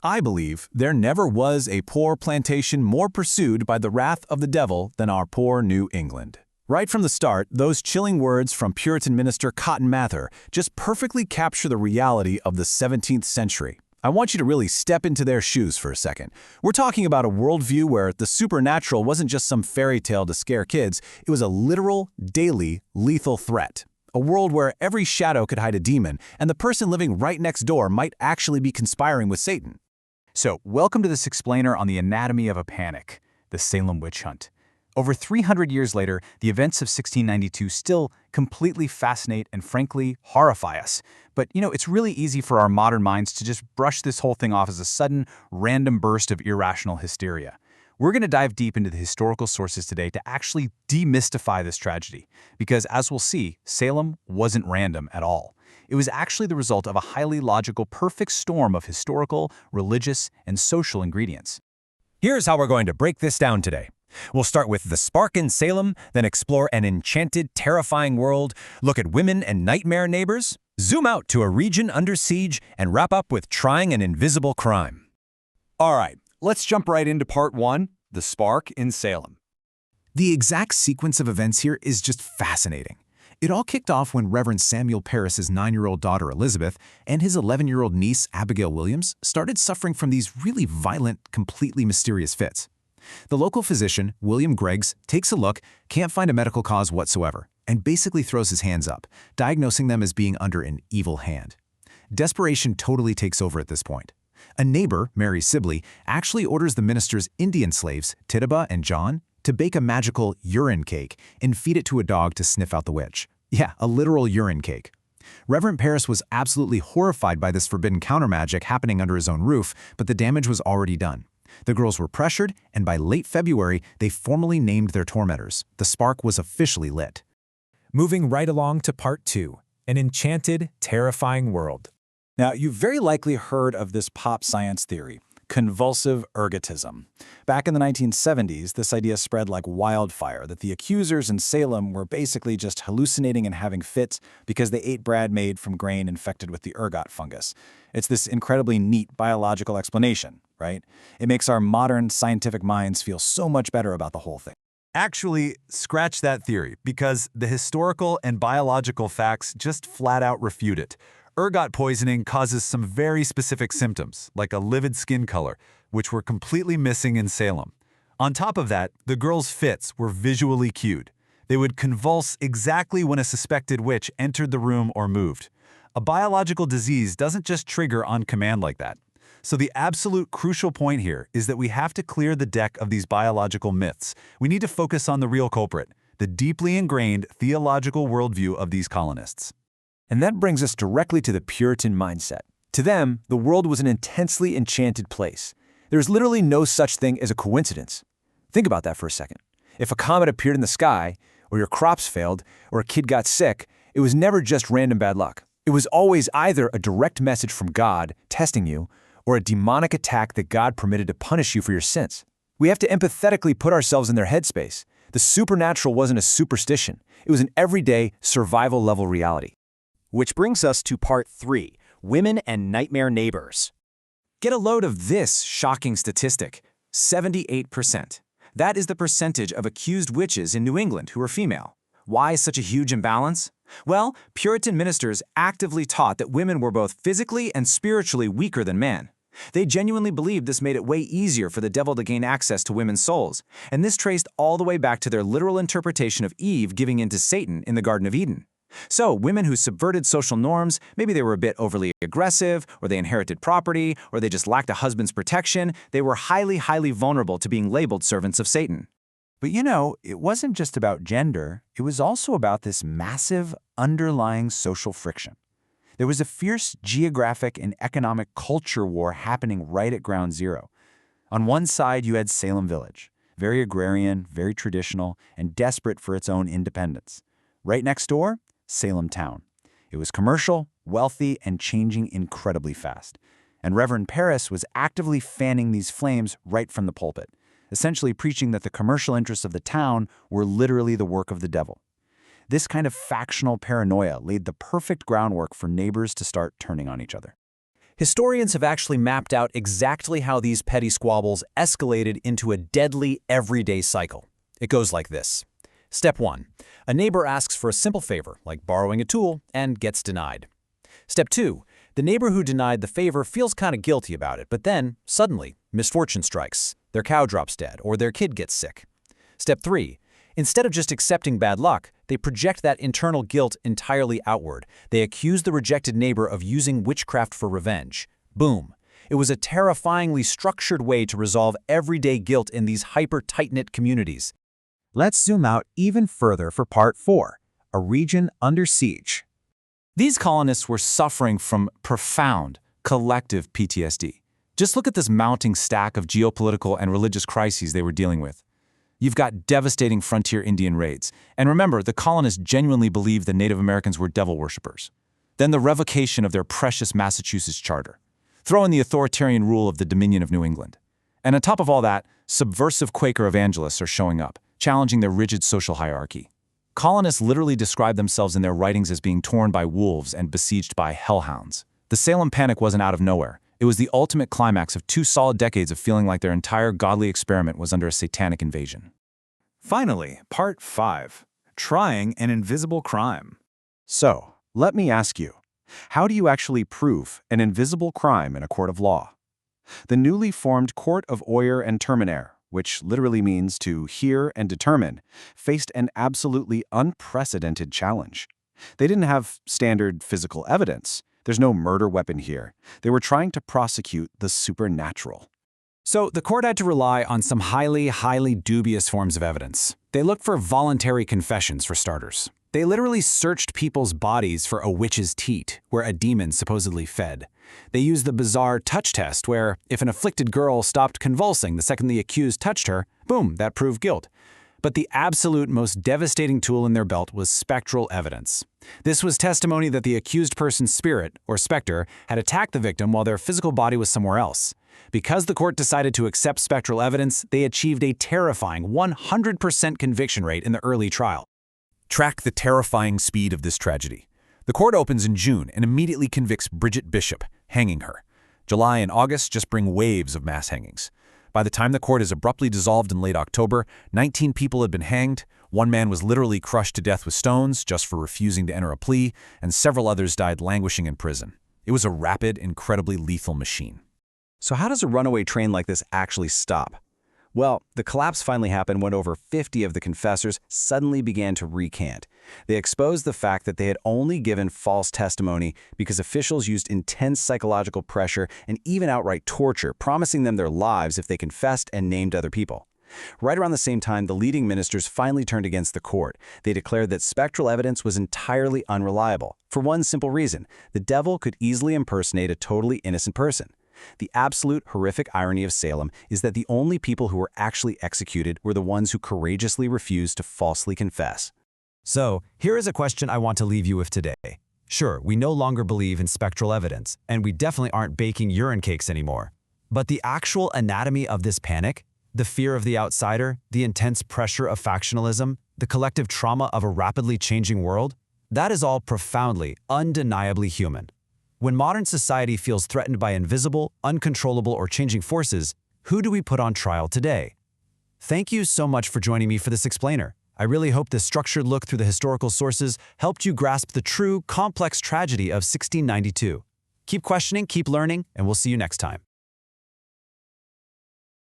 I believe there never was a poor plantation more pursued by the wrath of the devil than our poor New England. Right from the start, those chilling words from Puritan minister Cotton Mather just perfectly capture the reality of the 17th century. I want you to really step into their shoes for a second. We're talking about a worldview where the supernatural wasn't just some fairy tale to scare kids, it was a literal, daily, lethal threat. A world where every shadow could hide a demon, and the person living right next door might actually be conspiring with Satan. So, welcome to this explainer on the anatomy of a panic, the Salem witch hunt. Over 300 years later, the events of 1692 still completely fascinate and frankly horrify us. But, it's really easy for our modern minds to just brush this whole thing off as a sudden, random burst of irrational hysteria. We're going to dive deep into the historical sources today to actually demystify this tragedy. Because, as we'll see, Salem wasn't random at all. It was actually the result of a highly logical, perfect storm of historical, religious, and social ingredients. Here's how we're going to break this down today. We'll start with the spark in Salem, then explore an enchanted, terrifying world, look at women and nightmare neighbors, zoom out to a region under siege, and wrap up with trying an invisible crime. All right, let's jump right into part one, the spark in Salem. The exact sequence of events here is just fascinating. It all kicked off when Reverend Samuel Parris's 9-year-old daughter Elizabeth and his 11-year-old niece Abigail Williams started suffering from these really violent, completely mysterious fits. The local physician, William Greggs, takes a look, can't find a medical cause whatsoever, and basically throws his hands up, diagnosing them as being under an evil hand. Desperation totally takes over at this point. A neighbor, Mary Sibley, actually orders the minister's Indian slaves, Tituba and John, to bake a magical urine cake and feed it to a dog to sniff out the witch. Yeah, a literal urine cake. Reverend Parris was absolutely horrified by this forbidden countermagic happening under his own roof, but the damage was already done. The girls were pressured, and by late February, they formally named their tormentors. The spark was officially lit. Moving right along to part two, an enchanted, terrifying world. Now, you've very likely heard of this pop science theory, convulsive ergotism. Back in the 1970s, this idea spread like wildfire that the accusers in Salem were basically just hallucinating and having fits because they ate bread made from grain infected with the ergot fungus. It's this incredibly neat biological explanation, right? It makes our modern scientific minds feel so much better about the whole thing. Actually, scratch that theory, because the historical and biological facts just flat out refute it. Ergot poisoning causes some very specific symptoms, like a livid skin color, which were completely missing in Salem. On top of that, the girls' fits were visually cued. They would convulse exactly when a suspected witch entered the room or moved. A biological disease doesn't just trigger on command like that. So the absolute crucial point here is that we have to clear the deck of these biological myths. We need to focus on the real culprit, the deeply ingrained theological worldview of these colonists. And that brings us directly to the Puritan mindset. To them, the world was an intensely enchanted place. There's literally no such thing as a coincidence. Think about that for a second. If a comet appeared in the sky, or your crops failed, or a kid got sick, it was never just random bad luck. It was always either a direct message from God testing you, or a demonic attack that God permitted to punish you for your sins. We have to empathetically put ourselves in their headspace. The supernatural wasn't a superstition. It was an everyday, survival-level reality. Which brings us to part 3, women and nightmare neighbors. Get a load of this shocking statistic, 78%. That is the percentage of accused witches in New England who are female. Why such a huge imbalance? Well, Puritan ministers actively taught that women were both physically and spiritually weaker than men. They genuinely believed this made it way easier for the devil to gain access to women's souls, and this traced all the way back to their literal interpretation of Eve giving in to Satan in the Garden of Eden. So, women who subverted social norms, maybe they were a bit overly aggressive, or they inherited property, or they just lacked a husband's protection, they were highly vulnerable to being labeled servants of Satan. But it wasn't just about gender, it was also about this massive underlying social friction. There was a fierce geographic and economic culture war happening right at ground zero. On one side, you had Salem Village, very agrarian, very traditional, and desperate for its own independence. Right next door, Salem Town. It was commercial, wealthy, and changing incredibly fast. And Reverend Parris was actively fanning these flames right from the pulpit, essentially preaching that the commercial interests of the town were literally the work of the devil. This kind of factional paranoia laid the perfect groundwork for neighbors to start turning on each other. Historians have actually mapped out exactly how these petty squabbles escalated into a deadly everyday cycle. It goes like this. Step 1. A neighbor asks for a simple favor, like borrowing a tool, and gets denied. Step 2. The neighbor who denied the favor feels kind of guilty about it, but then, suddenly, misfortune strikes. Their cow drops dead, or their kid gets sick. Step 3. Instead of just accepting bad luck, they project that internal guilt entirely outward. They accuse the rejected neighbor of using witchcraft for revenge. Boom. It was a terrifyingly structured way to resolve everyday guilt in these hyper-tight-knit communities. Let's zoom out even further for part 4, a region under siege. These colonists were suffering from profound, collective PTSD. Just look at this mounting stack of geopolitical and religious crises they were dealing with. You've got devastating frontier Indian raids. And remember, the colonists genuinely believed the Native Americans were devil worshippers. Then the revocation of their precious Massachusetts charter. Throw in the authoritarian rule of the Dominion of New England. And on top of all that, subversive Quaker evangelists are showing up, challenging their rigid social hierarchy. Colonists literally describe themselves in their writings as being torn by wolves and besieged by hellhounds. The Salem Panic wasn't out of nowhere. It was the ultimate climax of 2 solid decades of feeling like their entire godly experiment was under a satanic invasion. Finally, part 5, trying an invisible crime. So, let me ask you, how do you actually prove an invisible crime in a court of law? The newly formed Court of Oyer and Terminer, which literally means to hear and determine, faced an absolutely unprecedented challenge. They didn't have standard physical evidence. There's no murder weapon here. They were trying to prosecute the supernatural. So the court had to rely on some highly dubious forms of evidence. They looked for voluntary confessions, for starters. They literally searched people's bodies for a witch's teat, where a demon supposedly fed. They used the bizarre touch test, where if an afflicted girl stopped convulsing the second the accused touched her, boom, that proved guilt. But the absolute most devastating tool in their belt was spectral evidence. This was testimony that the accused person's spirit, or specter, had attacked the victim while their physical body was somewhere else. Because the court decided to accept spectral evidence, they achieved a terrifying 100% conviction rate in the early trial. Track the terrifying speed of this tragedy. The court opens in June and immediately convicts Bridget Bishop, hanging her. July and August just bring waves of mass hangings. By the time the court is abruptly dissolved in late October, 19 people had been hanged, one man was literally crushed to death with stones just for refusing to enter a plea, and several others died languishing in prison. It was a rapid, incredibly lethal machine. So how does a runaway train like this actually stop? Well, the collapse finally happened when over 50 of the confessors suddenly began to recant. They exposed the fact that they had only given false testimony because officials used intense psychological pressure and even outright torture, promising them their lives if they confessed and named other people. Right around the same time, the leading ministers finally turned against the court. They declared that spectral evidence was entirely unreliable. For one simple reason, the devil could easily impersonate a totally innocent person. The absolute horrific irony of Salem is that the only people who were actually executed were the ones who courageously refused to falsely confess. So, here is a question I want to leave you with today. Sure, we no longer believe in spectral evidence, and we definitely aren't baking urine cakes anymore. But the actual anatomy of this panic, the fear of the outsider, the intense pressure of factionalism, the collective trauma of a rapidly changing world, that is all profoundly, undeniably human. When modern society feels threatened by invisible, uncontrollable, or changing forces, who do we put on trial today? Thank you so much for joining me for this explainer. I really hope this structured look through the historical sources helped you grasp the true, complex tragedy of 1692. Keep questioning, keep learning, and we'll see you next time.